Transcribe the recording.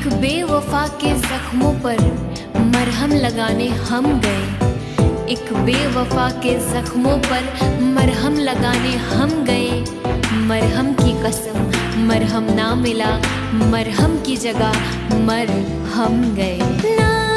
एक बेवफा के जख्मों पर मरहम लगाने हम गए। एक बेवफा के जख्मों पर मरहम लगाने हम गए। मरहम की कसम मरहम ना मिला, मरहम की जगह मर हम गए। ना